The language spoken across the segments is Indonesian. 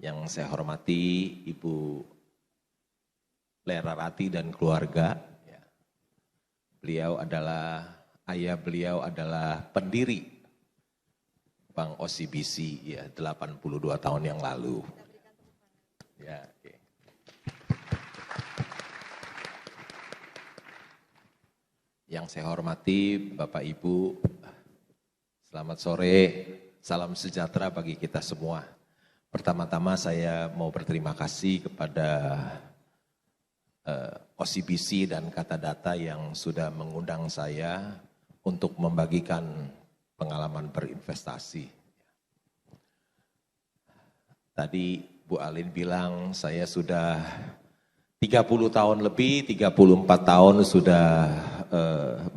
Yang saya hormati Ibu Lera Rati dan keluarga. Ayah beliau adalah pendiri Bank OCBC ya 82 tahun yang lalu. Ya, okay. Yang saya hormati Bapak Ibu, selamat sore, salam sejahtera bagi kita semua. Pertama-tama saya mau berterima kasih kepada OCBC dan Kata Data yang sudah mengundang saya untuk membagikan pengalaman berinvestasi. Tadi Bu Alin bilang saya sudah 30 tahun lebih, 34 tahun sudah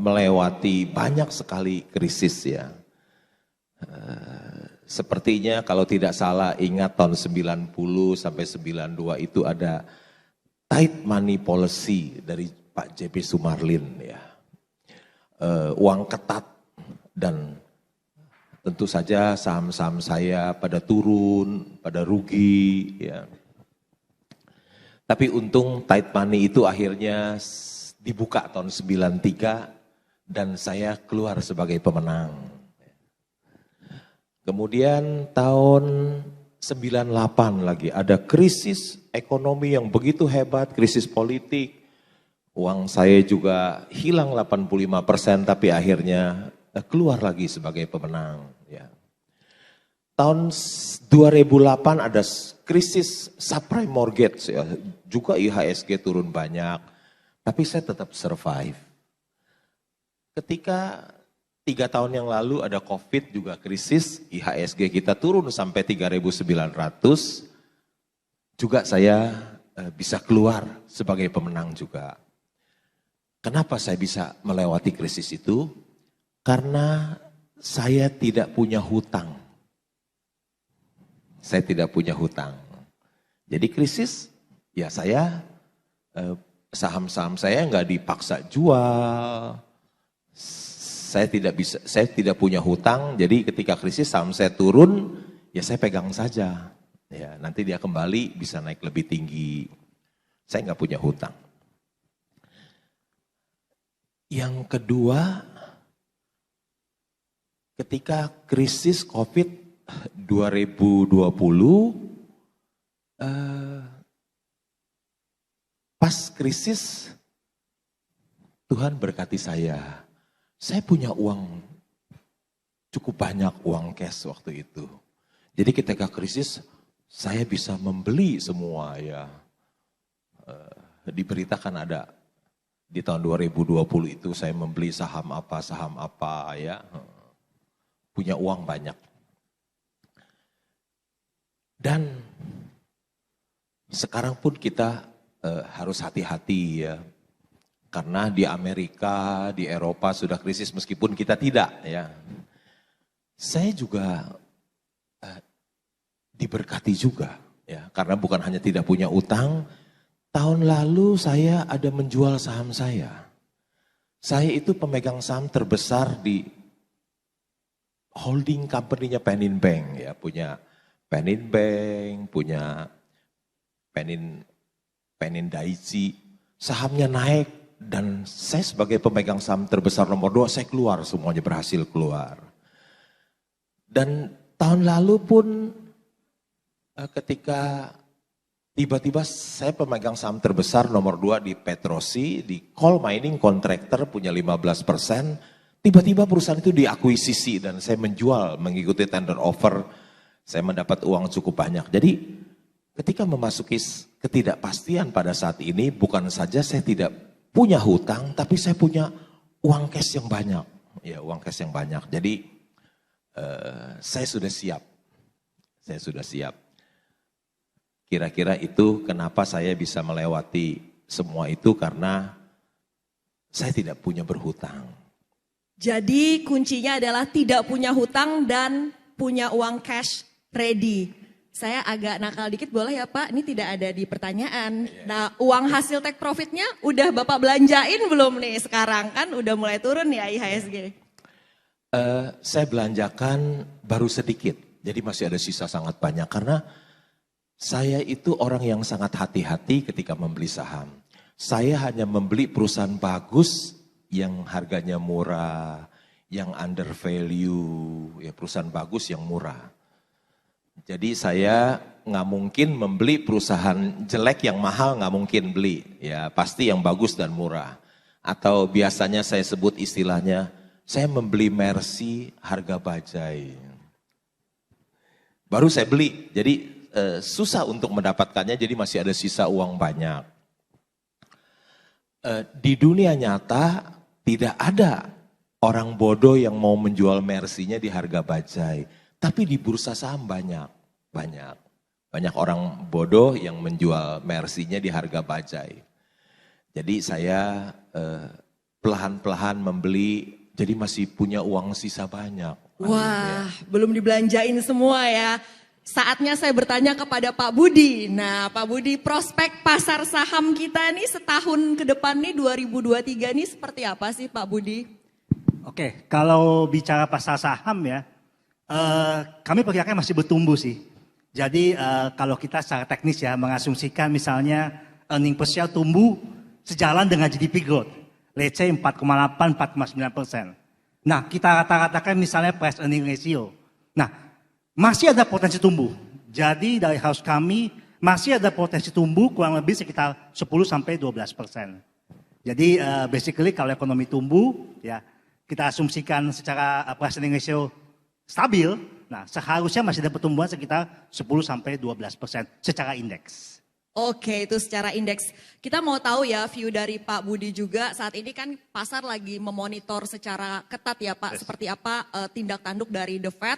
melewati banyak sekali krisis ya. Sepertinya kalau tidak salah ingat tahun 90 sampai 92 itu ada tight money policy dari Pak JP Sumarlin ya. Uang ketat dan tentu saja saham-saham saya pada turun, pada rugi ya. Tapi untung tight money itu akhirnya dibuka tahun 93 dan saya keluar sebagai pemenang. Kemudian tahun 98 lagi ada krisis ekonomi yang begitu hebat, krisis politik. Uang saya juga hilang 85% tapi akhirnya keluar lagi sebagai pemenang. Ya. Tahun 2008 ada krisis subprime mortgage, ya. Juga IHSG turun banyak, tapi saya tetap survive. Ketika 3 tahun yang lalu ada COVID juga krisis, IHSG kita turun sampai 3.900, juga saya bisa keluar sebagai pemenang juga. Kenapa saya bisa melewati krisis itu? Karena saya tidak punya hutang. Saya tidak punya hutang. Jadi krisis, ya saya saham-saham saya nggak dipaksa jual. Saya tidak punya hutang. Jadi ketika krisis saham saya turun, ya saya pegang saja. Ya nanti dia kembali bisa naik lebih tinggi. Saya nggak punya hutang. Yang kedua, ketika krisis COVID 2020, pas krisis Tuhan berkati saya. Saya punya uang cukup banyak, uang cash waktu itu. Jadi ketika krisis saya bisa membeli semua ya. Diberitakan ada di tahun 2020 itu saya membeli saham apa ya. Punya uang banyak. Dan sekarang pun kita harus hati-hati ya. Karena di Amerika, di Eropa sudah krisis meskipun kita tidak ya. Saya juga diberkati juga ya. Karena bukan hanya tidak punya utang, tahun lalu saya ada menjual saham saya. Saya itu pemegang saham terbesar di holding company-nya Penin Bank ya, punya Penin Bank, punya Penin Daiichi, sahamnya naik dan saya sebagai pemegang saham terbesar nomor 2 saya keluar, semuanya berhasil keluar. Dan tahun lalu pun ketika tiba-tiba saya pemegang saham terbesar nomor 2 di Petrosi, di coal mining contractor punya 15%, tiba-tiba perusahaan itu diakuisisi dan saya menjual mengikuti tender offer, saya mendapat uang cukup banyak. Jadi ketika memasuki ketidakpastian pada saat ini, bukan saja saya tidak punya hutang, tapi saya punya uang cash yang banyak. Ya, uang cash yang banyak. Jadi saya sudah siap. Saya sudah siap. Kira-kira itu kenapa saya bisa melewati semua itu karena saya tidak punya berhutang. Jadi kuncinya adalah tidak punya hutang dan punya uang cash ready. Saya agak nakal dikit boleh ya Pak? Ini tidak ada di pertanyaan. Nah, uang hasil take profitnya udah Bapak belanjain belum nih sekarang? Kan udah mulai turun ya IHSG. Saya belanjakan baru sedikit. Jadi masih ada sisa sangat banyak karena Saya itu orang yang sangat hati-hati ketika membeli saham. Saya hanya membeli perusahaan bagus yang harganya murah, yang under value, ya perusahaan bagus yang murah. Jadi saya nggak mungkin membeli perusahaan jelek yang mahal, nggak mungkin beli. Ya pasti yang bagus dan murah. Atau biasanya saya sebut istilahnya, saya membeli Mercy harga bajai. Baru saya beli, jadi susah untuk mendapatkannya, jadi masih ada sisa uang banyak. Di dunia nyata tidak ada orang bodoh yang mau menjual Mercy-nya di harga bajai. Tapi di bursa saham banyak. Banyak orang bodoh yang menjual Mercy-nya di harga bajai. Jadi saya pelan-pelan membeli, jadi masih punya uang sisa banyak. Wah, belum dibelanjain semua ya. Saatnya saya bertanya kepada Pak Budi. Nah, Pak Budi, prospek pasar saham kita nih setahun ke depan nih 2023 nih seperti apa sih Pak Budi? Oke, kalau bicara pasar saham ya, kami perkirakan masih bertumbuh sih. Jadi kalau kita secara teknis ya mengasumsikan misalnya earning per share tumbuh sejalan dengan GDP growth. Let's say 4,8-4,9%. Nah, kita katakan misalnya price earning ratio. Nah, masih ada potensi tumbuh. Jadi dari house kami masih ada potensi tumbuh kurang lebih sekitar 10-12%. Jadi basically kalau ekonomi tumbuh ya kita asumsikan secara price earning ratio stabil, nah seharusnya masih ada pertumbuhan sekitar 10-12% secara indeks. Oke, itu secara indeks. Kita mau tahu ya view dari Pak Budi juga. Saat ini kan pasar lagi memonitor secara ketat ya Pak. Seperti apa tindak tanduk dari The Fed.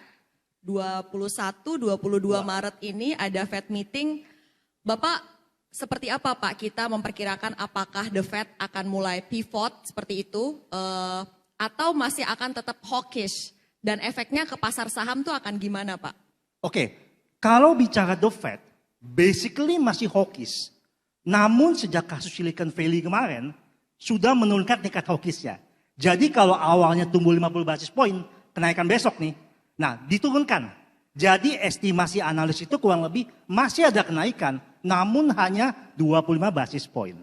21-22 Maret ini ada Fed meeting. Bapak seperti apa Pak kita memperkirakan apakah The Fed akan mulai pivot seperti itu atau masih akan tetap hawkish dan efeknya ke pasar saham tuh akan gimana Pak? Oke, kalau bicara The Fed basically masih hawkish. Namun sejak kasus Silicon Valley kemarin sudah menurunkan tingkat hawkishnya. Jadi kalau awalnya tumbuh 50 basis point kenaikan besok nih. Nah, diturunkan. Jadi estimasi analis itu kurang lebih masih ada kenaikan, namun hanya 25 basis point.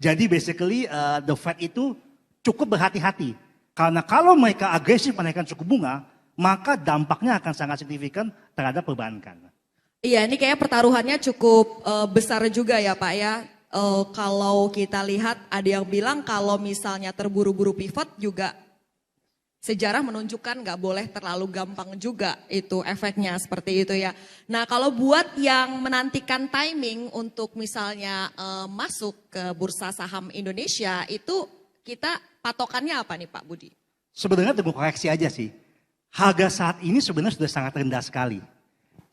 Jadi basically the Fed itu cukup berhati-hati. Karena kalau mereka agresif menaikkan suku bunga, maka dampaknya akan sangat signifikan terhadap perbankan. Iya, ini kayak pertaruhannya cukup besar juga ya Pak ya. Kalau kita lihat ada yang bilang kalau misalnya terburu-buru pivot juga sejarah menunjukkan nggak boleh terlalu gampang juga itu efeknya seperti itu ya. Nah kalau buat yang menantikan timing untuk misalnya masuk ke bursa saham Indonesia itu kita patokannya apa nih Pak Budi? Sebenarnya tunggu koreksi aja sih. Harga saat ini sebenarnya sudah sangat rendah sekali.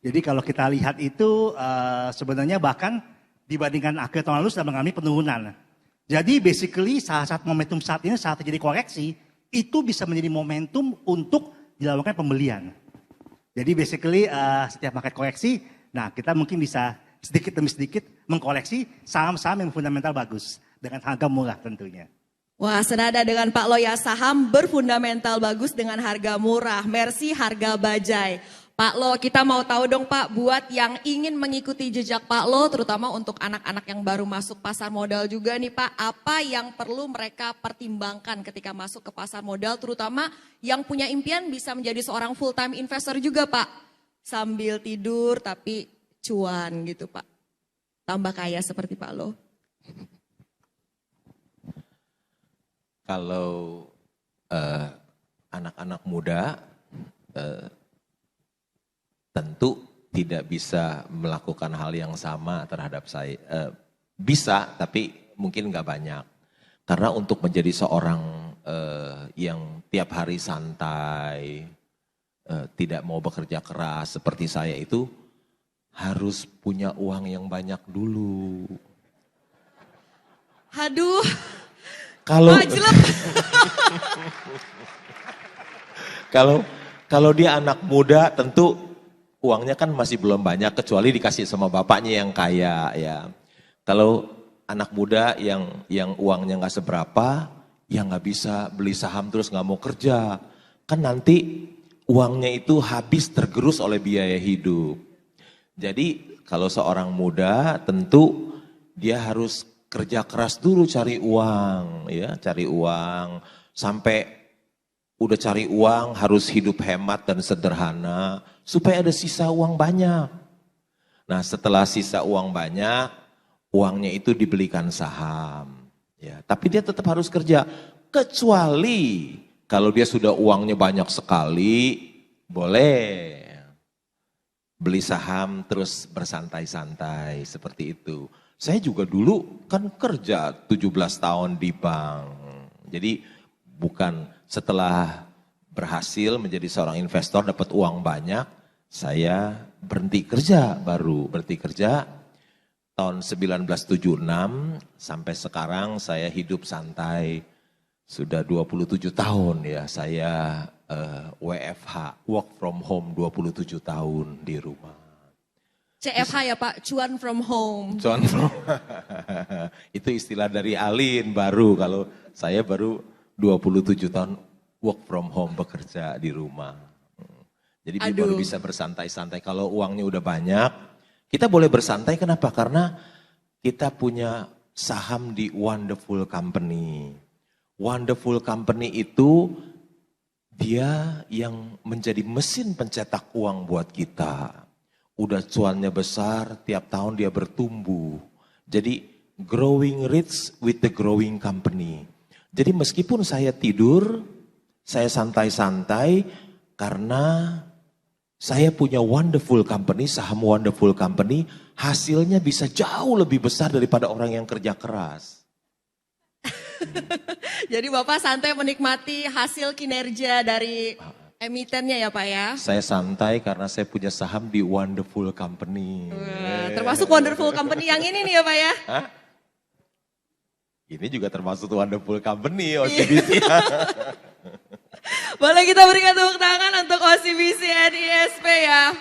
Jadi kalau kita lihat itu sebenarnya bahkan dibandingkan akhir tahun lalu sudah mengalami penurunan. Jadi basically saat momentum saat ini saat terjadi koreksi, itu bisa menjadi momentum untuk dilakukan pembelian. Jadi basically setiap market koreksi, nah kita mungkin bisa sedikit demi sedikit mengkoleksi saham-saham yang fundamental bagus dengan harga murah tentunya. Wah, senada dengan Pak Loya, saham berfundamental bagus dengan harga murah, Mercy harga bajai. Pak Lo, kita mau tahu dong Pak, buat yang ingin mengikuti jejak Pak Lo, terutama untuk anak-anak yang baru masuk pasar modal juga nih Pak, apa yang perlu mereka pertimbangkan ketika masuk ke pasar modal, terutama yang punya impian bisa menjadi seorang full time investor juga Pak, sambil tidur tapi cuan gitu Pak, tambah kaya seperti Pak Lo. Kalau anak-anak muda tentu tidak bisa melakukan hal yang sama terhadap saya. Bisa, tapi mungkin nggak banyak. Karena untuk menjadi seorang yang tiap hari santai, tidak mau bekerja keras seperti saya itu, harus punya uang yang banyak dulu. Aduh, kalau dia anak muda tentu uangnya kan masih belum banyak kecuali dikasih sama bapaknya yang kaya ya. Kalau anak muda yang uangnya nggak seberapa, ya nggak bisa beli saham terus nggak mau kerja. Kan nanti uangnya itu habis tergerus oleh biaya hidup. Jadi kalau seorang muda tentu dia harus kerja keras dulu cari uang, ya, cari uang sampai udah cari uang harus hidup hemat dan sederhana supaya ada sisa uang banyak. Nah, setelah sisa uang banyak, uangnya itu dibelikan saham. Ya, tapi dia tetap harus kerja kecuali kalau dia sudah uangnya banyak sekali, boleh beli saham terus bersantai-santai seperti itu. Saya juga dulu kan kerja 17 tahun di bank. Jadi bukan setelah berhasil menjadi seorang investor dapat uang banyak, saya berhenti kerja tahun 1976 sampai sekarang saya hidup santai. Sudah 27 tahun ya saya WFH, work from home 27 tahun di rumah. CFH ya Pak, cuan from home. Cuan from itu istilah dari Alin baru, kalau saya baru 27 tahun work from home bekerja di rumah. Jadi baru bisa bersantai-santai. Kalau uangnya udah banyak, kita boleh bersantai kenapa? Karena kita punya saham di Wonderful Company. Wonderful Company itu dia yang menjadi mesin pencetak uang buat kita. Udah cuannya besar, tiap tahun dia bertumbuh. Jadi growing rich with the growing company. Jadi meskipun saya tidur, saya santai-santai karena saya punya Wonderful Company, saham Wonderful Company, hasilnya bisa jauh lebih besar daripada orang yang kerja keras. Jadi Bapak santai menikmati hasil kinerja dari emitennya ya Pak ya? Saya santai karena saya punya saham di Wonderful Company. Termasuk Wonderful Company yang ini nih ya Pak ya? Hah? Ini juga termasuk Wonderful Company, OCBC. Boleh kita berikan tepuk tangan untuk OCBC NISP ya.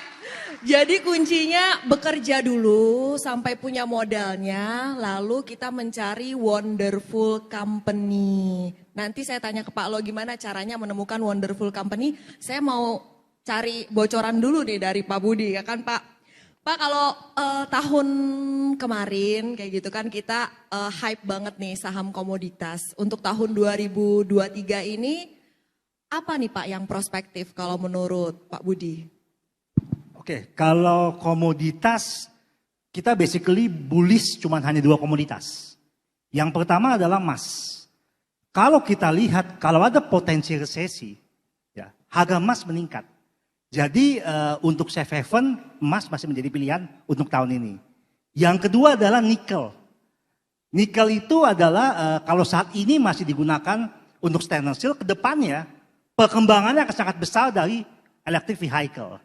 Jadi kuncinya bekerja dulu sampai punya modalnya, lalu kita mencari Wonderful Company. Nanti saya tanya ke Pak Lo gimana caranya menemukan Wonderful Company. Saya mau cari bocoran dulu nih dari Pak Budi, ya kan Pak? Pak kalau tahun kemarin kayak gitu kan kita hype banget nih saham komoditas. Untuk tahun 2023 ini apa nih Pak yang prospektif kalau menurut Pak Budi? Oke, kalau komoditas kita basically bullish cuman hanya 2 komoditas. Yang pertama adalah emas. Kalau kita lihat kalau ada potensi resesi, ya, harga emas meningkat. Jadi untuk safe haven emas masih menjadi pilihan untuk tahun ini. Yang kedua adalah nikel. Nikel itu adalah kalau saat ini masih digunakan untuk stainless steel, ke depannya perkembangannya akan sangat besar dari electric vehicle.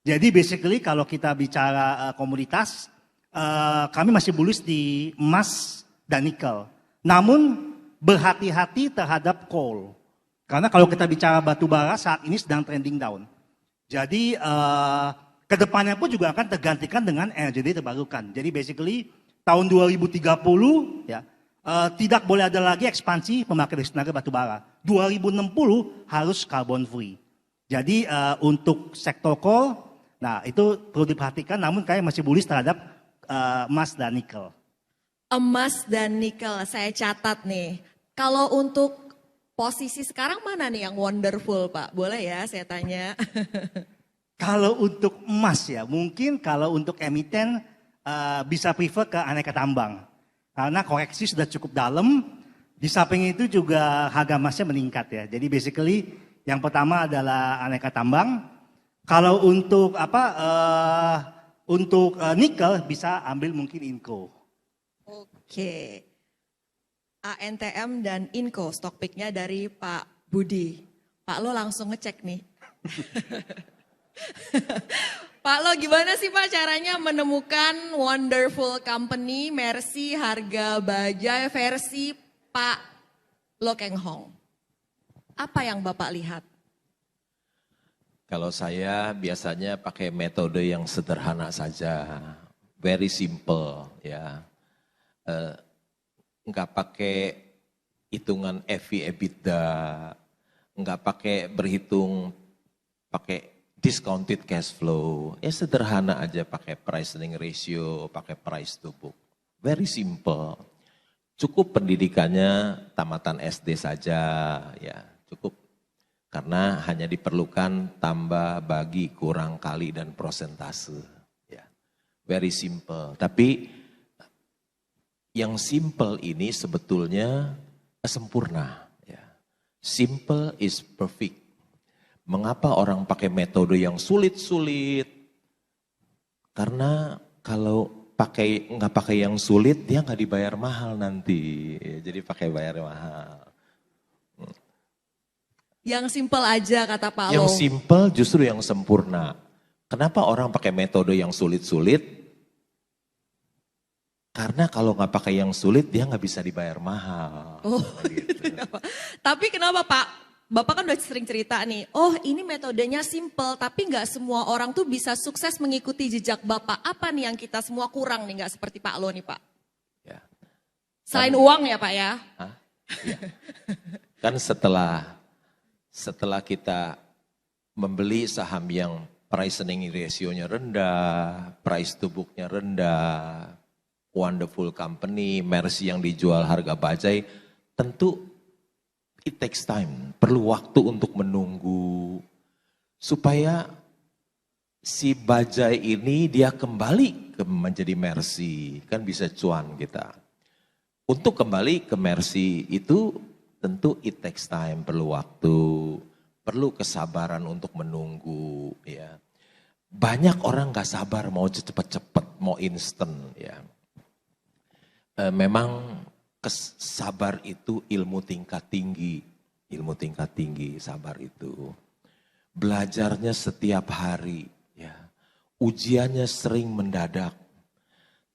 Jadi basically kalau kita bicara komoditas, kami masih bullish di emas dan nikel. Namun berhati-hati terhadap coal. Karena kalau kita bicara batu bara saat ini sedang trending down. Jadi kedepannya pun juga akan tergantikan dengan energi terbarukan. Jadi basically tahun 2030 ya tidak boleh ada lagi ekspansi pembangkit listrik tenaga batu bara. 2060 harus carbon free. Jadi untuk sektor coal, nah itu perlu diperhatikan, namun kayak masih bullish terhadap emas dan nikel. Emas dan nikel, saya catat nih. Kalau untuk posisi sekarang mana nih yang wonderful Pak? Boleh ya saya tanya? Kalau untuk emas ya, mungkin kalau untuk emiten bisa prefer ke aneka tambang. Karena koreksi sudah cukup dalam, di samping itu juga harga emasnya meningkat ya. Jadi basically yang pertama adalah aneka tambang. Kalau untuk nikel bisa ambil mungkin Inco. Oke. ANTM dan Inco stock picknya dari Pak Budi. Pak Lo langsung ngecek nih. Pak Lo gimana sih Pak caranya menemukan Wonderful Company Mercy harga bajai versi Pak Lo Keng Hong? Apa yang Bapak lihat? Kalau saya biasanya pakai metode yang sederhana saja, very simple ya. Enggak pakai hitungan EV/EBITDA, enggak pakai berhitung pakai discounted cash flow. Ya sederhana aja pakai price earning ratio, pakai price to book. Very simple. Cukup pendidikannya tamatan SD saja, ya cukup. Karena hanya diperlukan tambah, bagi, kurang, kali, dan prosentase. Ya. Very simple. Tapi yang simple ini sebetulnya sempurna. Ya. Simple is perfect. Mengapa orang pakai metode yang sulit-sulit? Karena kalau nggak pakai yang sulit, dia nggak dibayar mahal nanti. Jadi pakai bayar mahal. Yang simple aja kata Pak Lo. Yang simple justru yang sempurna. Kenapa orang pakai metode yang sulit-sulit? Karena kalau nggak pakai yang sulit, dia nggak bisa dibayar mahal. Oh, gitu. Tapi kenapa Pak? Bapak kan udah sering cerita nih, oh ini metodenya simple, tapi nggak semua orang tuh bisa sukses mengikuti jejak Bapak. Apa nih yang kita semua kurang nih, nggak seperti Pak Lo nih Pak? Ya. Selain uang ya Pak ya? Ya. Kan setelah kita membeli saham yang price earning ratio-nya rendah, price to book-nya rendah, wonderful company, Mercy yang dijual harga bajai, tentu it takes time, perlu waktu untuk menunggu supaya si bajai ini dia kembali menjadi Mercy, kan bisa cuan kita. Untuk kembali ke Mercy itu tentu it takes time, perlu waktu, perlu kesabaran untuk menunggu ya. Banyak orang gak sabar mau cepet-cepet, mau instant ya. Memang sabar itu ilmu tingkat tinggi, sabar itu. Belajarnya setiap hari, ya. Ujiannya sering mendadak.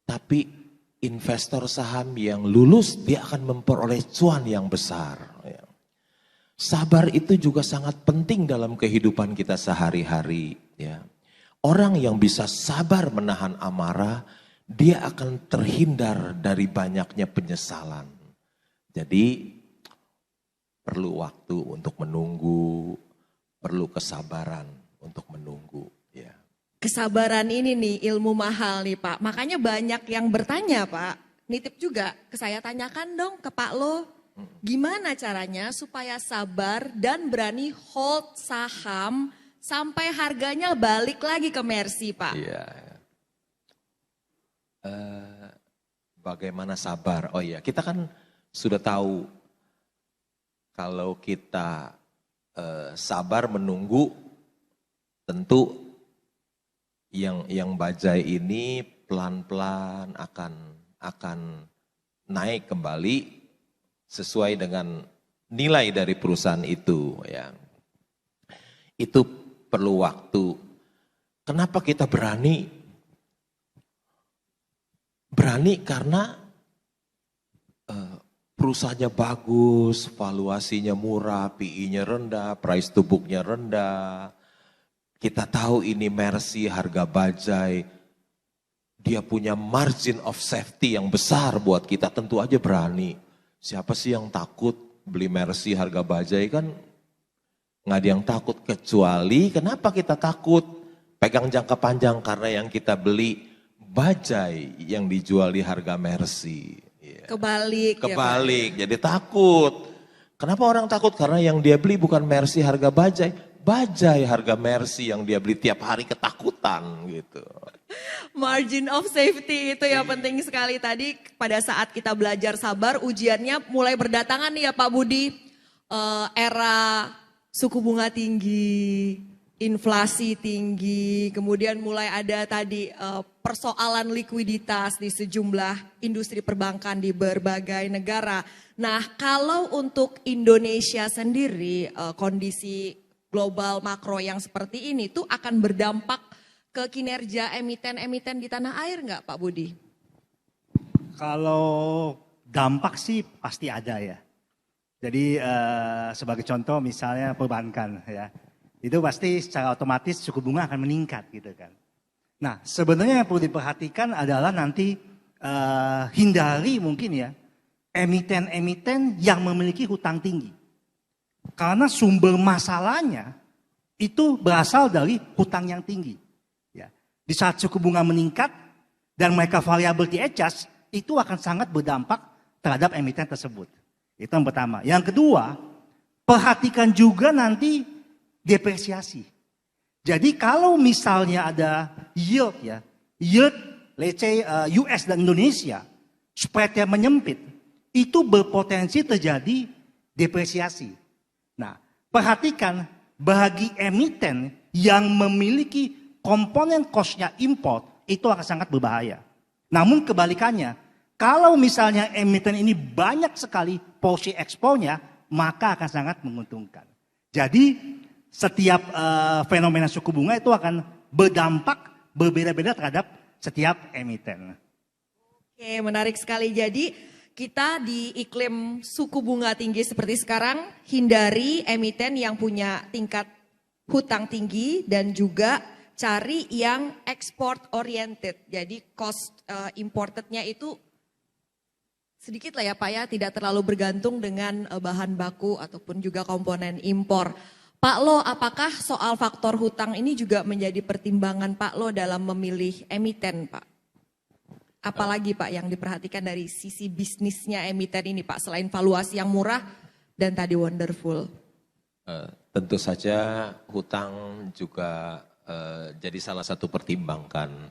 Tapi investor saham yang lulus, dia akan memperoleh cuan yang besar. Ya. Sabar itu juga sangat penting dalam kehidupan kita sehari-hari. Ya. Orang yang bisa sabar menahan amarah, dia akan terhindar dari banyaknya penyesalan. Jadi perlu waktu untuk menunggu, perlu kesabaran untuk menunggu. Ya. Kesabaran ini nih ilmu mahal nih Pak. Makanya banyak yang bertanya Pak, nitip juga ke saya, tanyakan dong ke Pak Lo. Gimana caranya supaya sabar dan berani hold saham sampai harganya balik lagi ke Mercy Pak? Iya. Bagaimana sabar? Oh iya, kita kan sudah tahu kalau kita sabar menunggu, tentu yang bajai ini pelan-pelan akan naik kembali sesuai dengan nilai dari perusahaan itu ya. Itu perlu waktu. Kenapa kita berani? Berani karena perusahaannya bagus, valuasinya murah, PI-nya rendah, price to book-nya rendah. Kita tahu ini Mercy harga bajai, dia punya margin of safety yang besar buat kita, tentu aja berani. Siapa sih yang takut beli Mercy harga bajai? Kan nggak ada yang takut, kecuali kenapa kita takut pegang jangka panjang, karena yang kita beli bajai yang dijual di harga Mercy. Ya. Kebalik ya, jadi takut. Kenapa orang takut? Karena yang dia beli bukan Mercy harga bajai, bajai harga Mercy yang dia beli tiap hari, ketakutan gitu. Margin of safety itu yang penting sekali. Tadi pada saat kita belajar sabar, ujiannya mulai berdatangan nih ya Pak Budi. Era suku bunga tinggi, inflasi tinggi, kemudian mulai ada tadi persoalan likuiditas di sejumlah industri perbankan di berbagai negara. Nah, kalau untuk Indonesia sendiri kondisi global makro yang seperti ini tuh akan berdampak ke kinerja emiten-emiten di tanah air nggak Pak Budi? Kalau dampak sih pasti ada ya. Jadi sebagai contoh misalnya perbankan ya. Itu pasti secara otomatis suku bunga akan meningkat gitu kan. Nah sebenarnya yang perlu diperhatikan adalah nanti hindari mungkin ya emiten-emiten yang memiliki hutang tinggi. Karena sumber masalahnya itu berasal dari hutang yang tinggi. Ya. Di saat suku bunga meningkat dan mereka variabel di-adjust, itu akan sangat berdampak terhadap emiten tersebut. Itu yang pertama. Yang kedua, perhatikan juga nanti depresiasi. Jadi kalau misalnya ada yield ya, yield let's say US dan Indonesia, spreadnya menyempit, itu berpotensi terjadi depresiasi. Nah, perhatikan bagi emiten yang memiliki komponen cost-nya import, itu akan sangat berbahaya. Namun kebalikannya, kalau misalnya emiten ini banyak sekali porsi ekspornya, maka akan sangat menguntungkan. Jadi setiap fenomena suku bunga itu akan berdampak berbeda-beda terhadap setiap emiten. Oke, menarik sekali. Jadi kita di iklim suku bunga tinggi seperti sekarang, hindari emiten yang punya tingkat hutang tinggi dan juga cari yang export oriented. Jadi cost importednya itu sedikit lah ya Pak ya, tidak terlalu bergantung dengan bahan baku ataupun juga komponen impor. Pak Lo, apakah soal faktor hutang ini juga menjadi pertimbangan Pak Lo dalam memilih emiten Pak? Apalagi Pak yang diperhatikan dari sisi bisnisnya emiten ini Pak, selain valuasi yang murah dan tadi wonderful? Tentu saja hutang juga jadi salah satu pertimbangan.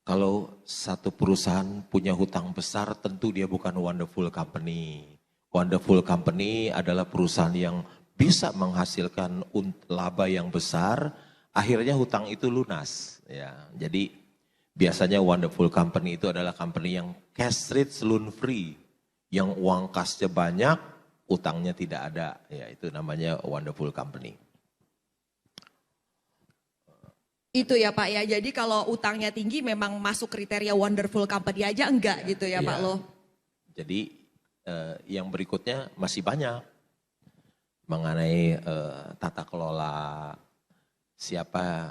Kalau satu perusahaan punya hutang besar, tentu dia bukan wonderful company. Wonderful company adalah perusahaan yang bisa menghasilkan laba yang besar, akhirnya hutang itu lunas. Ya, jadi biasanya wonderful company itu adalah company yang cash rich loan free, yang uang kasnya banyak, utangnya tidak ada. Ya, itu namanya wonderful company. Itu ya Pak ya, jadi kalau utangnya tinggi memang masuk kriteria wonderful company aja enggak ya, gitu ya Pak Lo? Jadi yang berikutnya masih banyak mengenai tata kelola, siapa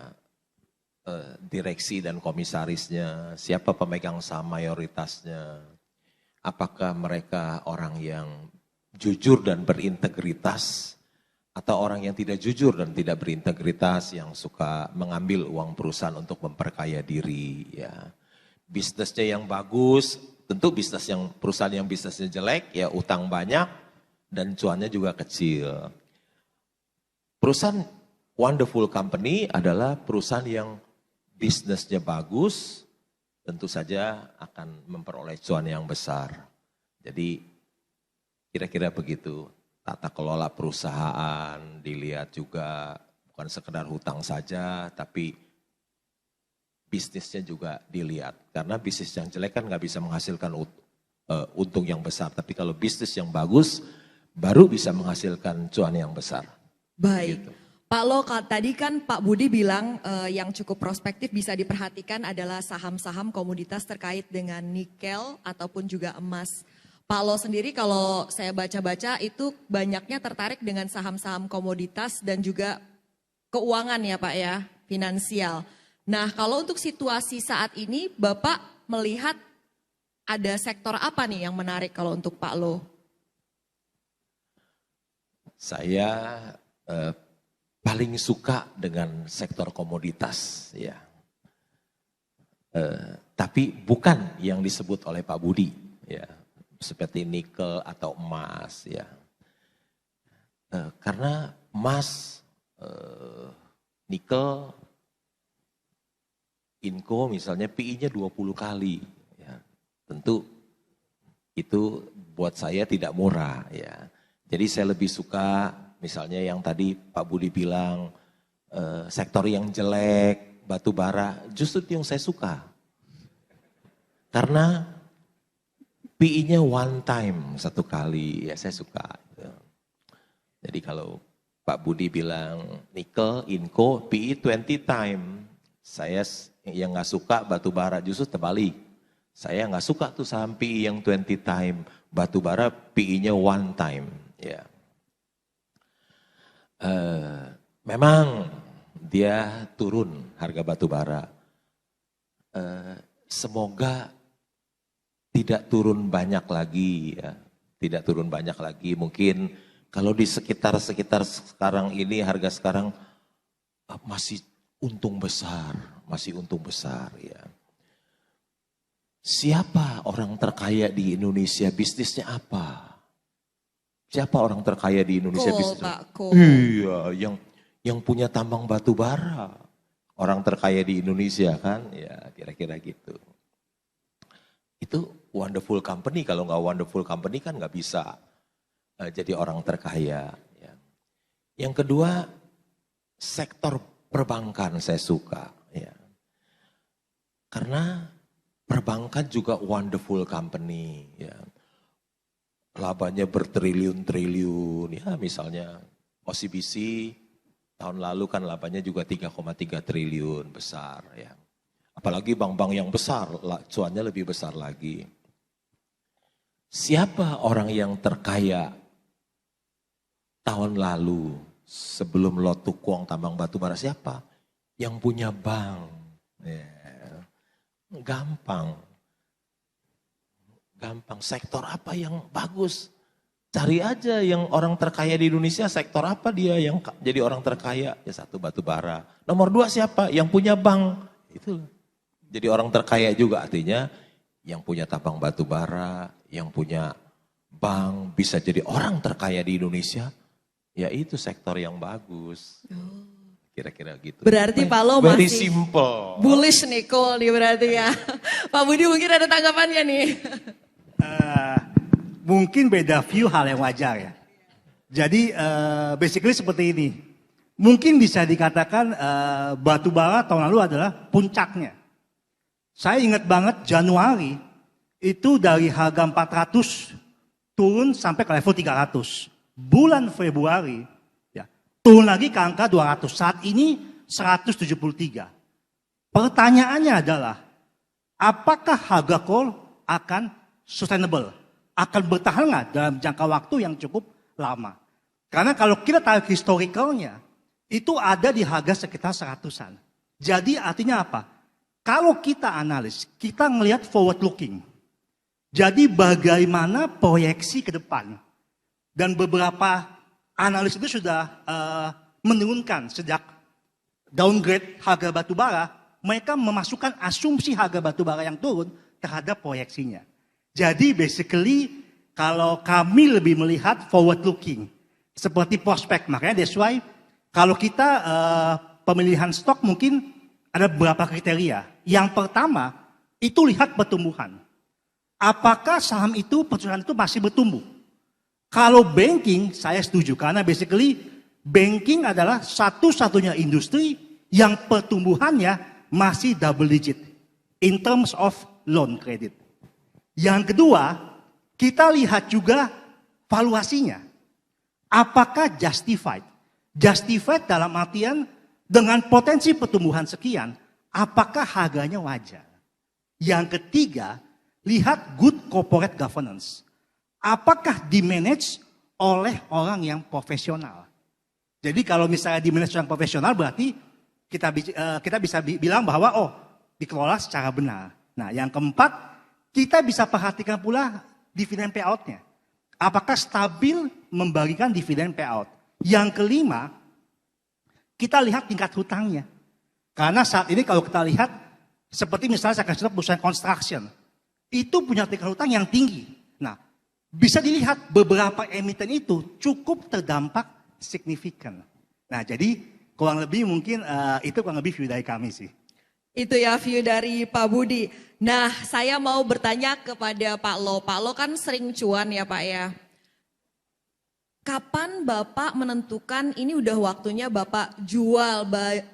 direksi dan komisarisnya, siapa pemegang saham mayoritasnya, apakah mereka orang yang jujur dan berintegritas, atau orang yang tidak jujur dan tidak berintegritas, yang suka mengambil uang perusahaan untuk memperkaya diri. Ya. Bisnisnya yang bagus, tentu perusahaan yang bisnisnya jelek, ya utang banyak dan cuannya juga kecil. Perusahaan wonderful company adalah perusahaan yang bisnisnya bagus, tentu saja akan memperoleh cuan yang besar. Jadi kira-kira begitu. Tata kelola perusahaan dilihat juga, bukan sekedar hutang saja, tapi bisnisnya juga dilihat. Karena bisnis yang jelek kan nggak bisa menghasilkan untung yang besar. Tapi kalau bisnis yang bagus, baru bisa menghasilkan cuan yang besar. Baik. Gitu. Pak Lo, tadi kan Pak Budi bilang yang cukup prospektif bisa diperhatikan adalah saham-saham komoditas terkait dengan nikel ataupun juga emas. Pak Lo sendiri kalau saya baca-baca itu banyaknya tertarik dengan saham-saham komoditas dan juga keuangan ya Pak ya, finansial. Nah kalau untuk situasi saat ini Bapak melihat ada sektor apa nih yang menarik kalau untuk Pak Lo? Saya paling suka dengan sektor komoditas ya. Tapi bukan yang disebut oleh Pak Budi ya. Seperti nikel atau emas ya. Karena emas, nikel, Inco misalnya PI-nya 20 kali. Ya. Tentu itu buat saya tidak murah ya. Jadi saya lebih suka misalnya yang tadi Pak Budi bilang sektor yang jelek, batu bara, justru itu yang saya suka. Karena PI-nya one time, satu kali, ya saya suka. Jadi kalau Pak Budi bilang nikel, Inco, PI 20 time. Saya yang gak suka batu bara, justru terbalik. Saya gak suka tuh saham PI yang 20 time. Batu bara PI-nya one time. Ya. Memang dia turun harga batu bara. Semoga tidak turun banyak lagi ya, tidak turun banyak lagi. Mungkin kalau di sekitar sekarang ini harga sekarang masih untung besar, ya. Siapa orang terkaya di Indonesia, bisnisnya apa? Siapa orang terkaya di Indonesia Coal, bisnisnya? Pak, coal. Iya, yang punya tambang batu bara. Orang terkaya di Indonesia kan, ya kira-kira gitu. Itu wonderful company, kalau nggak wonderful company kan nggak bisa jadi orang terkaya. Ya. Yang kedua, sektor perbankan saya suka. Ya. Karena perbankan juga wonderful company. Ya. Labanya bertriliun-triliun. Ya, misalnya OCBC tahun lalu kan labanya juga 3,3 triliun, besar. Ya. Apalagi bank-bank yang besar, cuannya lebih besar lagi. Siapa orang yang terkaya tahun lalu sebelum Lo Tuk Kwong tambang batu bara? Siapa? Yang punya bank. Ya. Gampang. Sektor apa yang bagus? Cari aja yang orang terkaya di Indonesia, sektor apa dia yang jadi orang terkaya? Ya satu batu bara. Nomor 2 siapa? Yang punya bank. Itu jadi orang terkaya juga, artinya yang punya tambang batu bara, yang punya bank bisa jadi orang terkaya di Indonesia. Ya itu sektor yang bagus. Kira-kira gitu. Berarti Pak Lo Very masih simple. bullish nih coal nih berarti ya. Pak Budi mungkin ada tanggapannya nih. Mungkin beda view hal yang wajar ya. Jadi basically seperti ini. Mungkin bisa dikatakan batu bara tahun lalu adalah puncaknya. Saya ingat banget Januari itu dari harga 400 turun sampai ke level 300. Bulan Februari ya, turun lagi ke angka 200. Saat ini 173. Pertanyaannya adalah apakah harga coal akan sustainable? Akan bertahan nggak dalam jangka waktu yang cukup lama? Karena kalau kita tarik historicalnya, itu ada di harga sekitar 100-an. Jadi artinya apa? Kalau kita analis, kita ngelihat forward looking. Jadi bagaimana proyeksi ke depan. Dan beberapa analis itu sudah menurunkan sejak downgrade harga batu bara, mereka memasukkan asumsi harga batu bara yang turun terhadap proyeksinya. Jadi basically kalau kami lebih melihat forward looking seperti prospek, makanya that's why kalau kita pemilihan stok mungkin ada beberapa kriteria. Yang pertama itu lihat pertumbuhan. Apakah saham itu perusahaan itu masih bertumbuh? Kalau banking saya setuju karena basically banking adalah satu-satunya industri yang pertumbuhannya masih double digit in terms of loan credit. Yang kedua, kita lihat juga valuasinya. Apakah justified? Justified dalam artian dengan potensi pertumbuhan sekian, apakah harganya wajar? Yang ketiga, lihat good corporate governance. Apakah dimanage oleh orang yang profesional? Jadi kalau misalnya dimanage orang profesional berarti kita bisa bilang bahwa dikelola secara benar. Nah yang keempat, kita bisa perhatikan pula dividen payout-nya. Apakah stabil membagikan dividen payout? Yang kelima, kita lihat tingkat hutangnya. Karena saat ini kalau kita lihat, seperti misalnya saya kasih contoh perusahaan construction, itu punya tingkat hutang yang tinggi. Nah, bisa dilihat beberapa emiten itu cukup terdampak signifikan. Nah, jadi kurang lebih mungkin itu kurang lebih view dari kami sih. Itu ya view dari Pak Budi. Nah, saya mau bertanya kepada Pak Lo. Pak Lo kan sering cuan ya Pak ya. Kapan Bapak menentukan ini udah waktunya Bapak jual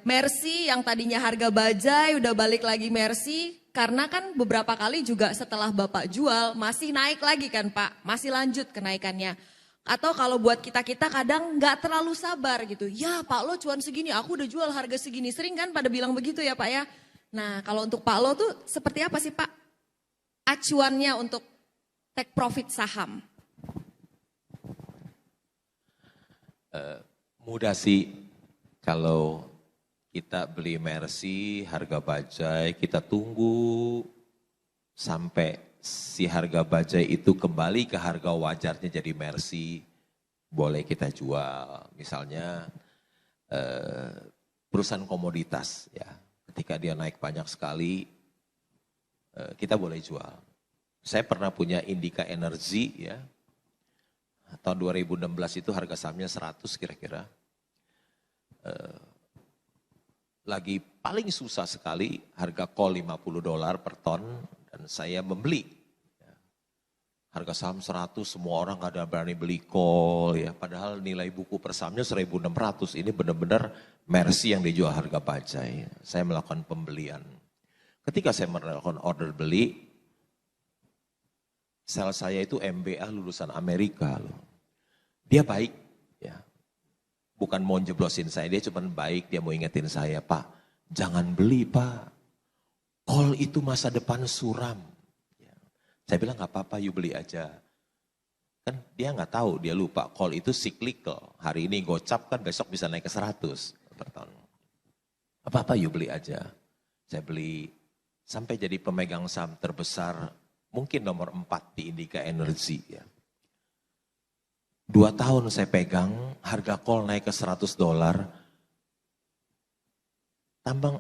Mercy yang tadinya harga bajai udah balik lagi Mercy? Karena kan beberapa kali juga setelah Bapak jual masih naik lagi kan Pak, masih lanjut kenaikannya. Atau kalau buat kita-kita kadang nggak terlalu sabar gitu. Ya Pak Lo cuan segini, aku udah jual harga segini. Sering kan pada bilang begitu ya Pak ya. Nah kalau untuk Pak Lo tuh seperti apa sih Pak acuannya untuk take profit saham? Mudah sih kalau kita beli Mercy harga bajai, kita tunggu sampai si harga bajai itu kembali ke harga wajarnya jadi Mercy, boleh kita jual. Misalnya perusahaan komoditas ya. Ketika dia naik banyak sekali, kita boleh jual. Saya pernah punya Indika Energy ya. Tahun 2016 itu harga sahamnya 100 kira-kira. Lagi paling susah sekali, harga call $50 per ton dan saya membeli. Harga saham 100, semua orang gak ada berani beli call ya. Padahal nilai buku per sahamnya 1.600, ini benar-benar Mercy yang dijual harga bajai. Saya melakukan pembelian. Ketika saya melakukan order beli, sel saya itu MBA lulusan Amerika loh. Dia baik ya. Bukan mau jeblosin saya, dia cuma baik, dia mau ingetin saya, Pak, jangan beli Pak. Call itu masa depan suram. Saya bilang gak apa-apa, you beli aja. Kan dia gak tahu, dia lupa. Call itu cyclical. Hari ini gocap kan besok bisa naik ke 100 per ton. Apa-apa, you beli aja. Saya beli sampai jadi pemegang saham terbesar, mungkin nomor 4 di Indika Energy. Ya. 2 tahun saya pegang, harga call naik ke $100. Tambang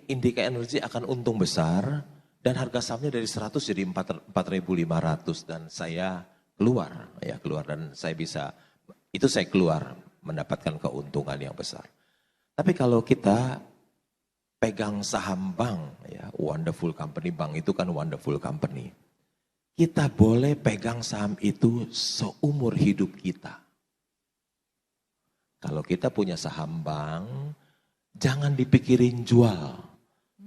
Indika Energy akan untung besar. Dan harga sahamnya dari 100 jadi 4.500 dan saya keluar dan saya keluar mendapatkan keuntungan yang besar. Tapi kalau kita pegang saham bank ya, wonderful company, bank itu kan wonderful company. Kita boleh pegang saham itu seumur hidup kita. Kalau kita punya saham bank, jangan dipikirin jual.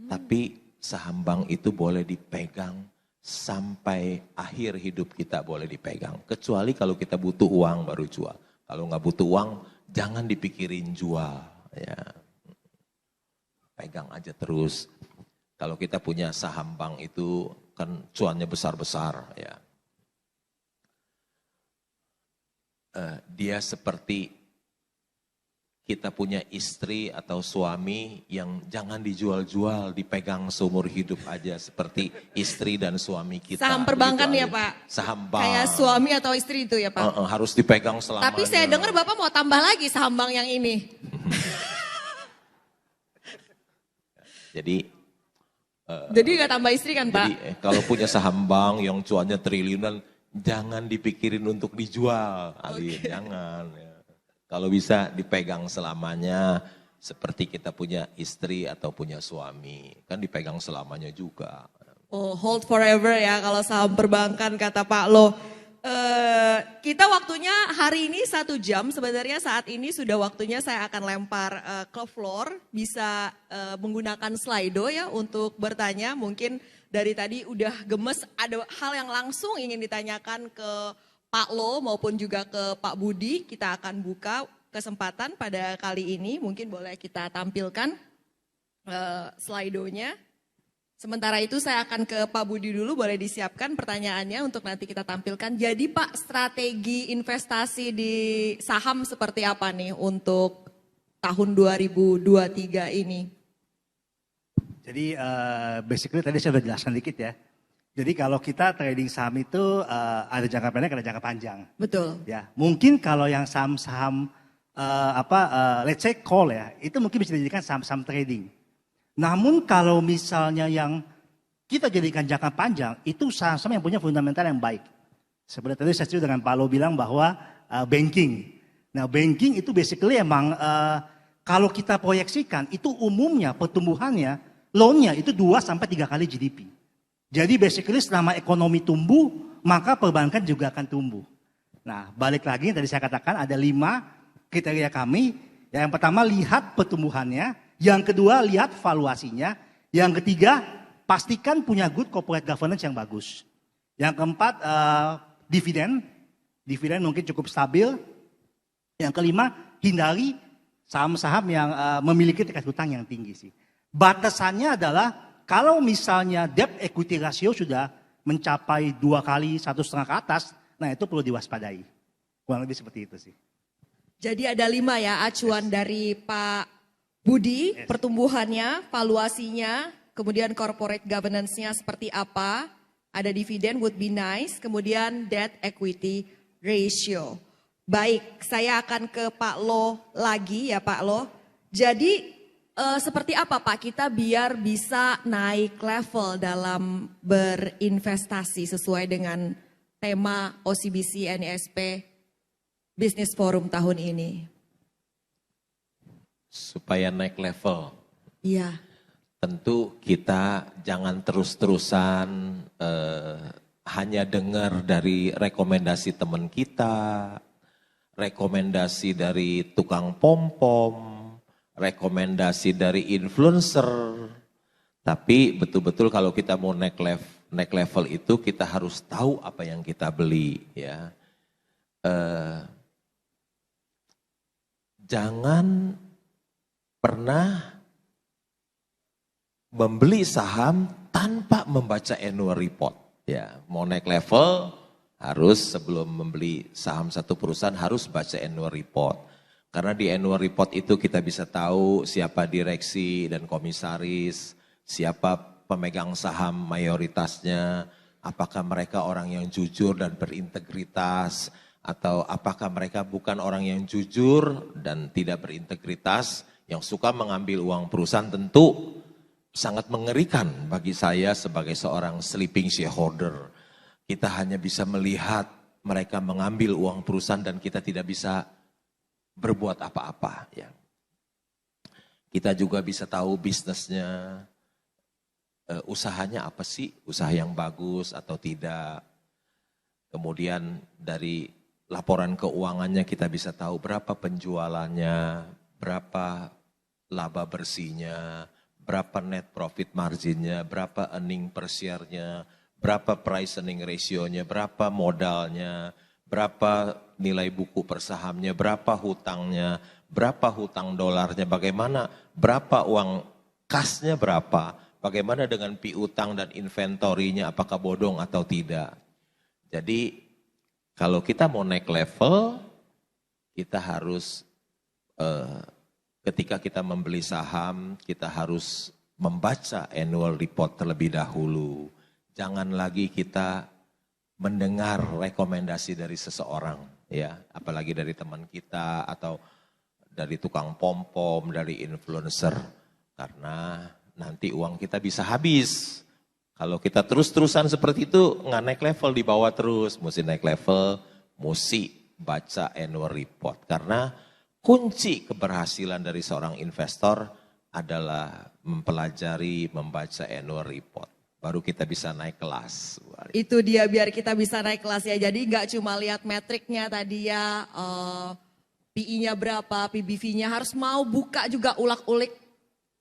Tapi saham bank itu boleh dipegang sampai akhir hidup kita boleh dipegang. Kecuali kalau kita butuh uang baru jual. Kalau nggak butuh uang, jangan dipikirin jual. Ya. Pegang aja terus. Kalau kita punya saham bank itu kan cuannya besar-besar. Ya. Dia seperti kita punya istri atau suami yang jangan dijual-jual, dipegang seumur hidup aja seperti istri dan suami kita. Saham perbankan ya Pak? Saham bank. Kayak suami atau istri itu ya Pak? Harus dipegang selamanya. Tapi saya dengar Bapak mau tambah lagi saham bank yang ini. Jadi nggak tambah istri kan Pak? Jadi kalau punya saham bank yang cuannya triliunan, jangan dipikirin untuk dijual, Alin, jangan. Ya. Kalau bisa dipegang selamanya seperti kita punya istri atau punya suami. Kan dipegang selamanya juga. Oh, hold forever ya kalau saham perbankan kata Pak Lo. Kita waktunya hari ini 1 jam, sebenarnya saat ini sudah waktunya saya akan lempar ke floor. Bisa menggunakan Slido ya untuk bertanya. Mungkin dari tadi udah gemes, ada hal yang langsung ingin ditanyakan ke Pak Lo maupun juga ke Pak Budi. Kita akan buka kesempatan pada kali ini. Mungkin boleh kita tampilkan Slido-nya. Sementara itu saya akan ke Pak Budi dulu, boleh disiapkan pertanyaannya untuk nanti kita tampilkan. Jadi Pak, strategi investasi di saham seperti apa nih untuk tahun 2023 ini? Jadi basically tadi saya sudah jelaskan dikit ya. Jadi kalau kita trading saham itu ada jangka pendek, ada jangka panjang. Betul. Ya, mungkin kalau yang saham-saham let's say call ya, itu mungkin bisa dijadikan saham-saham trading. Namun kalau misalnya yang kita jadikan jangka panjang, itu saham-saham yang punya fundamental yang baik. Seperti tadi saya setuju dengan Pak Lo bilang bahwa banking. Nah banking itu basically emang kalau kita proyeksikan, itu umumnya pertumbuhannya, loan-nya itu 2-3 kali GDP. Jadi basically selama ekonomi tumbuh, maka perbankan juga akan tumbuh. Nah balik lagi tadi saya katakan ada 5 kriteria kami. Yang pertama lihat pertumbuhannya, yang kedua lihat valuasinya, yang ketiga pastikan punya good corporate governance yang bagus. Yang keempat dividen mungkin cukup stabil. Yang kelima hindari saham-saham yang memiliki tingkat hutang yang tinggi sih. Batasannya adalah kalau misalnya debt equity ratio sudah mencapai 2 kali 1,5 ke atas, nah itu perlu diwaspadai. Kurang lebih seperti itu sih. Jadi ada 5 ya acuan dari Pak Budi, pertumbuhannya, valuasinya, kemudian corporate governance-nya seperti apa, ada dividen would be nice, kemudian debt equity ratio. Baik, saya akan ke Pak Lo lagi ya Pak Lo. Jadi seperti apa Pak kita biar bisa naik level dalam berinvestasi sesuai dengan tema OCBC NISP Business Forum tahun ini? Supaya naik level. Iya. Tentu kita jangan terus-terusan hanya dengar dari rekomendasi teman kita, rekomendasi dari tukang pom-pom, rekomendasi dari influencer. Tapi betul-betul kalau kita mau naik level itu kita harus tahu apa yang kita beli ya. Jangan pernah membeli saham tanpa membaca annual report. Ya, mau naik level harus sebelum membeli saham satu perusahaan harus baca annual report. Karena di annual report itu kita bisa tahu siapa direksi dan komisaris, siapa pemegang saham mayoritasnya, apakah mereka orang yang jujur dan berintegritas, atau apakah mereka bukan orang yang jujur dan tidak berintegritas, yang suka mengambil uang perusahaan. Tentu sangat mengerikan bagi saya sebagai seorang sleeping shareholder. Kita hanya bisa melihat mereka mengambil uang perusahaan dan kita tidak bisa berbuat apa-apa. Ya. Kita juga bisa tahu bisnisnya, usahanya apa sih, usaha yang bagus atau tidak. Kemudian dari laporan keuangannya kita bisa tahu berapa penjualannya, berapa laba bersihnya, berapa net profit marginnya, berapa earning per share-nya, berapa price earning ratio-nya, berapa modalnya, berapa nilai buku per sahamnya, berapa hutangnya, berapa hutang dolarnya, bagaimana, berapa uang kasnya berapa, bagaimana dengan piutang dan inventorinya, apakah bodong atau tidak. Jadi kalau kita mau naik level, kita harus ketika kita membeli saham, kita harus membaca annual report terlebih dahulu. Jangan lagi kita mendengar rekomendasi dari seseorang, ya, apalagi dari teman kita atau dari tukang pom-pom, dari influencer, karena nanti uang kita bisa habis. Kalau kita terus-terusan seperti itu, nggak naik level, di bawah terus, mesti naik level, mesti baca annual report. Karena kunci keberhasilan dari seorang investor adalah mempelajari, membaca annual report. Baru kita bisa naik kelas. Itu dia biar kita bisa naik kelas ya. Jadi nggak cuma lihat metriknya tadi ya, PI-nya berapa, PBV-nya, harus mau buka juga ulak-ulik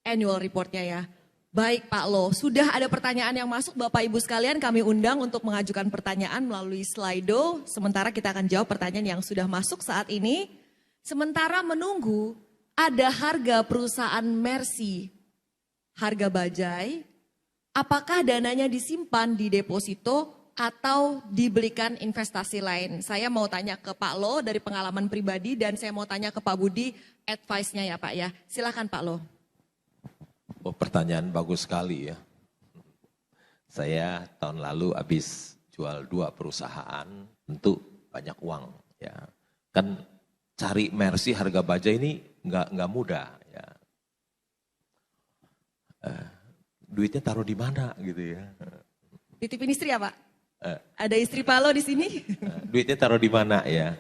annual reportnya ya. Baik Pak Lo, sudah ada pertanyaan yang masuk Bapak Ibu sekalian, kami undang untuk mengajukan pertanyaan melalui Slido. Sementara kita akan jawab pertanyaan yang sudah masuk saat ini. Sementara menunggu ada harga perusahaan Mercy, harga bajai, apakah dananya disimpan di deposito atau dibelikan investasi lain? Saya mau tanya ke Pak Lo dari pengalaman pribadi dan saya mau tanya ke Pak Budi advice-nya ya Pak ya. Silakan Pak Lo. Oh, pertanyaan bagus sekali ya. Saya tahun lalu habis jual 2 perusahaan, tentu banyak uang ya. Kan cari Mercy harga baja ini nggak mudah ya. Duitnya taruh di mana gitu ya. Titipin istri ya Pak? Ada istri Pak Lo di sini? Duitnya taruh di mana ya.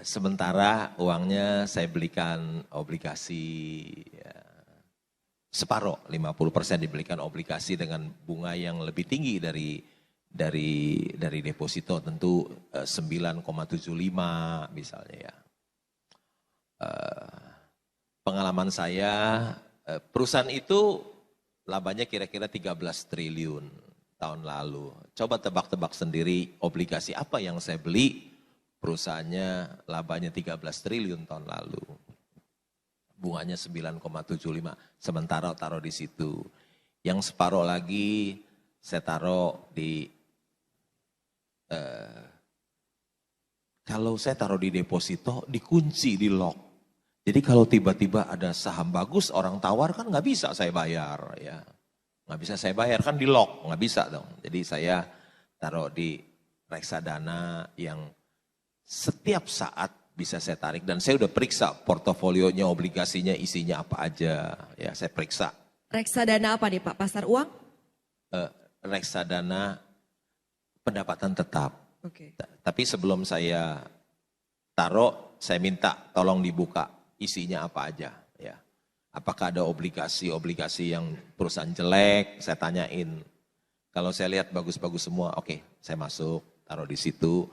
Sementara uangnya saya belikan obligasi ya, separuh, 50% dibelikan obligasi dengan bunga yang lebih tinggi dari deposito, tentu 9,75 misalnya ya. Pengalaman saya, perusahaan itu labanya kira-kira 13 triliun tahun lalu. Coba tebak-tebak sendiri obligasi apa yang saya beli, perusahaannya labanya 13 triliun tahun lalu. Bunganya 9,75, sementara taruh di situ. Yang separuh lagi saya taruh di, kalau saya taruh di deposito, dikunci, di lock. Jadi kalau tiba-tiba ada saham bagus, orang tawar kan nggak bisa saya bayar. Ya. Nggak bisa saya bayar, kan di lock, nggak bisa dong. Jadi saya taruh di reksadana yang setiap saat bisa saya tarik. Dan saya udah periksa portofolionya, obligasinya, isinya apa aja. Ya, saya periksa. Reksadana apa nih Pak? Pasar uang? Reksadana pendapatan tetap. Oke. Tapi sebelum saya taruh, saya minta tolong dibuka isinya apa aja. Ya. Apakah ada obligasi yang perusahaan jelek, saya tanyain. Kalau saya lihat bagus-bagus semua, oke, saya masuk, taruh di situ.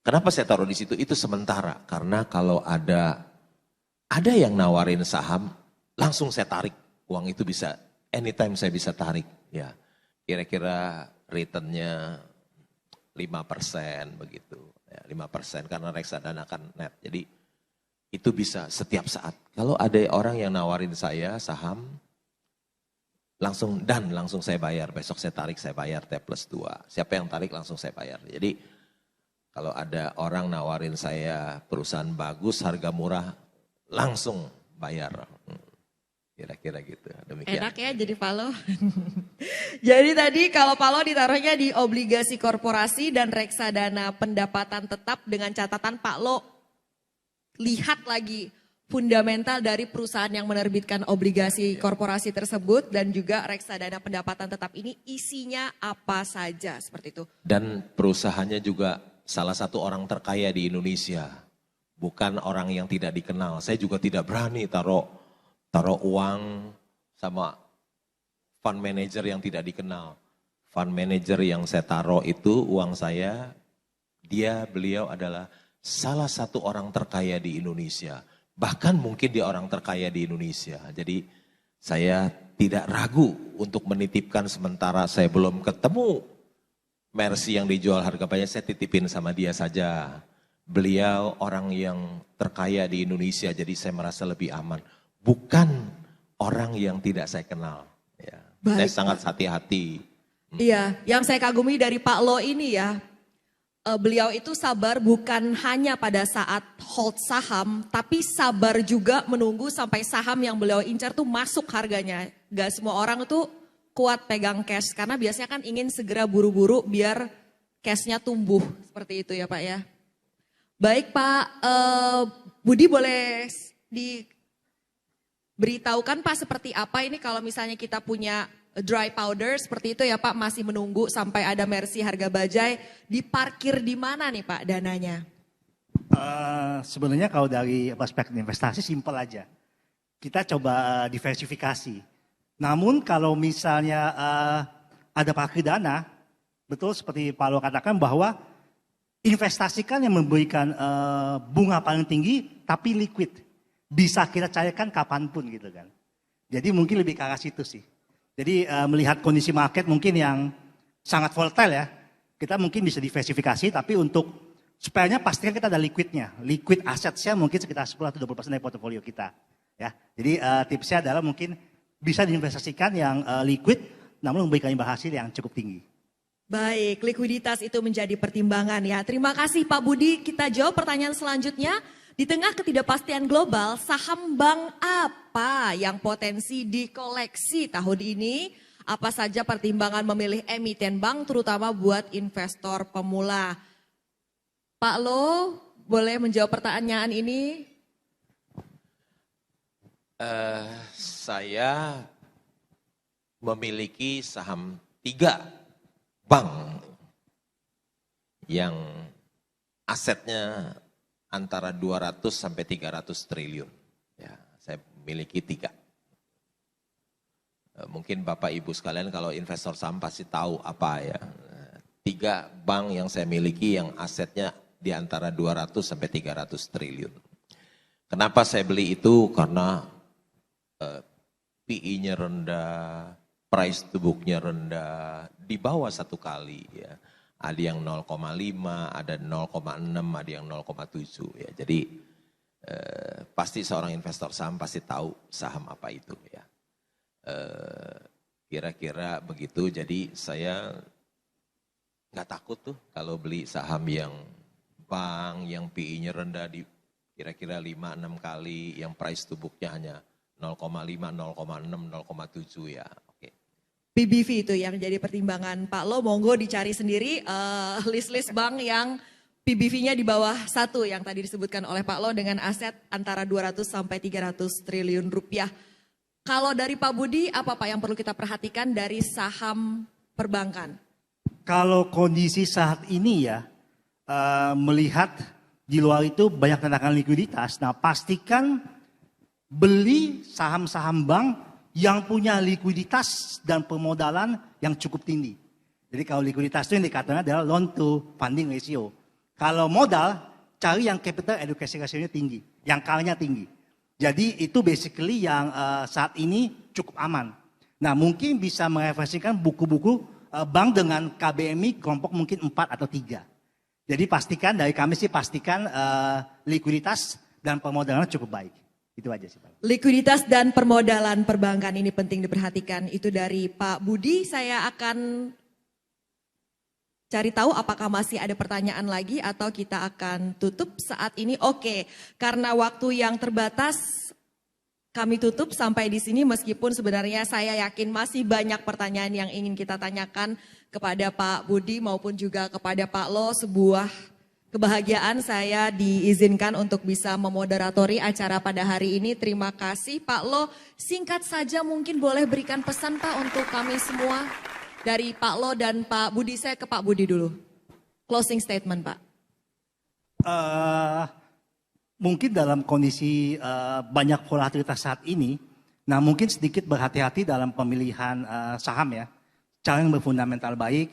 Kenapa saya taruh di situ? Itu sementara, karena kalau ada yang nawarin saham, langsung saya tarik. Uang itu bisa, anytime saya bisa tarik. Ya, kira-kira returnnya 5% begitu. Ya, 5% karena reksadana kan net. Jadi itu bisa setiap saat. Kalau ada orang yang nawarin saya saham, langsung saya bayar. Besok saya tarik, saya bayar T+2. Siapa yang tarik langsung saya bayar. Jadi kalau ada orang nawarin saya perusahaan bagus, harga murah, langsung bayar. Kira-kira gitu. Demikian. Enak ya jadi Palo. Jadi tadi kalau Palo ditaruhnya di obligasi korporasi dan reksadana pendapatan tetap dengan catatan Pak Lo lihat lagi fundamental dari perusahaan yang menerbitkan obligasi korporasi tersebut dan juga reksadana pendapatan tetap ini isinya apa saja seperti itu. Dan perusahaannya juga salah satu orang terkaya di Indonesia. Bukan orang yang tidak dikenal. Saya juga tidak berani taruh uang sama fund manager yang tidak dikenal. Fund manager yang saya taruh itu uang saya, beliau adalah salah satu orang terkaya di Indonesia. Bahkan mungkin dia orang terkaya di Indonesia. Jadi saya tidak ragu untuk menitipkan sementara saya belum ketemu Mercy yang dijual harga banyak, saya titipin sama dia saja. Beliau orang yang terkaya di Indonesia, jadi saya merasa lebih aman. Bukan orang yang tidak saya kenal. Ya. Saya sangat hati-hati. Iya, yang saya kagumi dari Pak Lo ini ya, beliau itu sabar bukan hanya pada saat hold saham, tapi sabar juga menunggu sampai saham yang beliau incar tuh masuk harganya. Gak semua orang tuh kuat pegang cash, karena biasanya kan ingin segera buru-buru biar cashnya tumbuh. Seperti itu ya Pak ya. Baik Pak, Budi boleh diberitahukan Pak seperti apa ini kalau misalnya kita punya dry powder seperti itu ya Pak, masih menunggu sampai ada Mercy harga bajai, diparkir di mana nih Pak dananya? Sebenarnya kalau dari perspektif investasi simpel aja. Kita coba diversifikasi. Namun kalau misalnya ada parkir dana, betul seperti Pak Lo katakan bahwa investasikan yang memberikan bunga paling tinggi tapi liquid. Bisa kita cairkan kapanpun gitu kan. Jadi mungkin lebih ke arah situ sih. Jadi melihat kondisi market mungkin yang sangat volatile ya. Kita mungkin bisa diversifikasi tapi untuk supaya pastikan kita ada liquidnya. Liquid asetnya mungkin sekitar 10-20% dari portofolio kita. Ya. Jadi tipsnya adalah mungkin bisa diinvestasikan yang liquid namun memberikan imbal hasil yang cukup tinggi. Baik, likuiditas itu menjadi pertimbangan ya. Terima kasih Pak Budi. Kita jawab pertanyaan selanjutnya. Di tengah ketidakpastian global, saham bank apa yang potensi dikoleksi tahun ini? Apa saja pertimbangan memilih emiten bank terutama buat investor pemula? Pak Lo, boleh menjawab pertanyaan ini? Saya memiliki saham 3 bank yang asetnya antara 200 sampai 300 triliun. Ya, saya miliki 3. Mungkin Bapak Ibu sekalian kalau investor saham pasti tahu apa ya. 3 bank yang saya miliki yang asetnya di antara 200 sampai 300 triliun. Kenapa saya beli itu? Karena PE-nya rendah, price to book-nya rendah, di bawah 1 kali ya. Ada yang 0,5, ada 0,6, ada yang 0,7 ya. Jadi pasti seorang investor saham pasti tahu saham apa itu ya. Kira-kira begitu. Jadi saya nggak takut tuh kalau beli saham yang bank, yang PE-nya rendah di kira-kira 5-6 kali, yang price to book-nya hanya 0,5, 0,6, 0,7 ya. BBV itu yang jadi pertimbangan Pak Lo, monggo dicari sendiri list-list bank yang PBV-nya di bawah 1 yang tadi disebutkan oleh Pak Lo dengan aset antara 200 sampai 300 triliun rupiah. Kalau dari Pak Budi, apa Pak yang perlu kita perhatikan dari saham perbankan? Kalau kondisi saat ini ya, melihat di luar itu banyak tantangan likuiditas, nah pastikan beli saham-saham bank yang punya likuiditas dan permodalan yang cukup tinggi. Jadi kalau likuiditas itu indikatornya adalah loan to funding ratio. Kalau modal, cari yang capital adequacy ratio-nya tinggi, yang CAR-nya tinggi. Jadi itu basically yang saat ini cukup aman. Nah mungkin bisa mereferensikan buku-buku bank dengan KBMI kelompok mungkin 4 atau 3. Jadi pastikan, dari kami sih pastikan likuiditas dan permodalan cukup baik. Itu aja sih Pak. Likuiditas dan permodalan perbankan ini penting diperhatikan. Itu dari Pak Budi. Saya akan cari tahu apakah masih ada pertanyaan lagi atau kita akan tutup saat ini. Oke, karena waktu yang terbatas kami tutup sampai di sini meskipun sebenarnya saya yakin masih banyak pertanyaan yang ingin kita tanyakan kepada Pak Budi maupun juga kepada Pak Lo. Sebuah kebahagiaan saya diizinkan untuk bisa memoderatori acara pada hari ini. Terima kasih Pak Lo. Singkat saja mungkin boleh berikan pesan Pak untuk kami semua. Dari Pak Lo dan Pak Budi, saya ke Pak Budi dulu. Closing statement Pak. Mungkin dalam kondisi banyak volatilitas saat ini, nah mungkin sedikit berhati-hati dalam pemilihan saham ya. Cari yang berfundamental baik.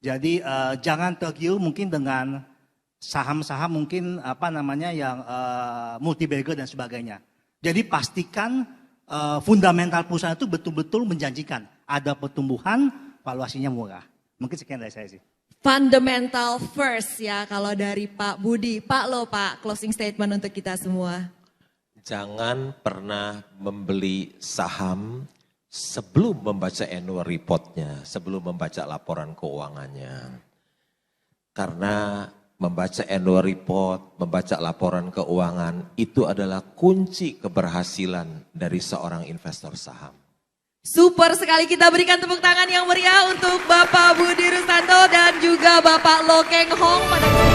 Jadi jangan tergiur mungkin dengan saham-saham mungkin yang multi-bagger dan sebagainya. Jadi pastikan fundamental perusahaan itu betul-betul menjanjikan. Ada pertumbuhan, valuasinya murah. Mungkin sekian dari saya sih. Fundamental first ya kalau dari Pak Budi. Pak Lo Pak, closing statement untuk kita semua. Jangan pernah membeli saham sebelum membaca annual report-nya, sebelum membaca laporan keuangannya. Karena membaca annual report, membaca laporan keuangan itu adalah kunci keberhasilan dari seorang investor saham. Super sekali, kita berikan tepuk tangan yang meriah untuk Bapak Budi Rustanto dan juga Bapak Lo Keng Hong pada